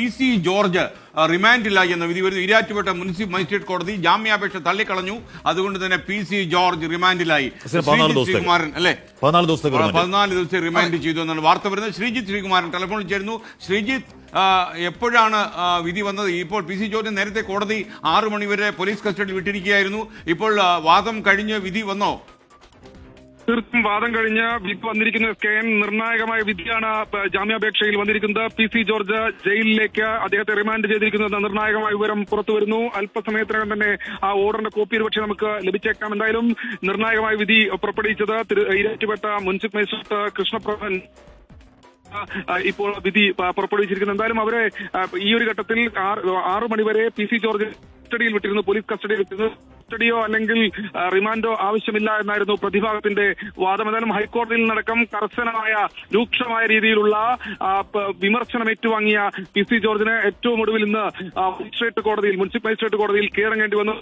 PC George റിമാൻഡിലായി എന്ന വിധി വരുന്നു. ഈരാറ്റുപേട്ട മുനിസിപ്പൽ മജിസ്ട്രേറ്റ് കോടതി ജാമ്യാപേക്ഷ തള്ളിക്കളഞ്ഞു. അതുകൊണ്ട് തന്നെ PC ജോർജ് റിമാൻഡിലായി. 14 അല്ലേ, 14 ദിവസത്തെ റിമാൻഡ് ചെയ്തു എന്നാണ് വാർത്ത വരുന്നത്. ശ്രീജിത്ത് ശ്രീകുമാരൻ ടെലിഫോണിൽ ചേരുന്നു. ശ്രീജിത്ത്, എപ്പോഴാണ് വിധി വന്നത്? ഇപ്പോൾ PC ജോർജ് നേരത്തെ കോടതി 6 മണിവരെ പോലീസ് കസ്റ്റഡിയിൽ വിട്ടിരിക്കുകയായിരുന്നു. ഇപ്പോൾ വാദം കഴിഞ്ഞ് വിധി വന്നോ? തീർത്തും വാദം കഴിഞ്ഞ് വിധി വന്നിരിക്കുന്ന KN നിർണായകമായ വിധിയാണ് ജാമ്യാപേക്ഷയിൽ വന്നിരിക്കുന്നത്. PC ജോർജ് ജയിലിലേക്ക് അദ്ദേഹത്തെ റിമാൻഡ് ചെയ്തിരിക്കുന്നത് നിർണായകമായ വിവരം പുറത്തുവരുന്നു. അല്പസമയത്തിനകം തന്നെ ആ ഓർഡറിന്റെ കോപ്പി ഒരുപക്ഷെ നമുക്ക് ലഭിച്ചേക്കാം. എന്തായാലും നിർണായകമായ വിധി പുറപ്പെടുവിച്ചത് ഈരാറ്റുപേട്ട മുനിസിപ്പൽ മജിസ്ട്രേറ്റ് കൃഷ്ണപ്രഭൻ ഇപ്പോൾ വിധി പുറപ്പെടുവിച്ചിരിക്കുന്നത്. എന്തായാലും അവരെ ഈ ഒരു ഘട്ടത്തിൽ 6 മണിവരെ PC ജോർജ് കസ്റ്റഡിയിൽ വിട്ടിരുന്നു, പോലീസ് കസ്റ്റഡിയിൽ വിട്ടിരുന്നു. കസ്റ്റഡിയോ അല്ലെങ്കിൽ റിമാൻഡോ ആവശ്യമില്ല എന്നായിരുന്നു പ്രതിഭാഗത്തിന്റെ വാദം. എന്തായാലും ഹൈക്കോടതിയിൽ നിന്നടക്കം കർശനമായ രൂക്ഷമായ രീതിയിലുള്ള വിമർശനം ഏറ്റുവാങ്ങിയ PC ജോർജിന് ഏറ്റവും ഒടുവിൽ ഇന്ന് മുനിസിപ്പൽ മജിസ്ട്രേറ്റ് കോടതിയിൽ കീഴടങ്ങേണ്ടി വന്നു.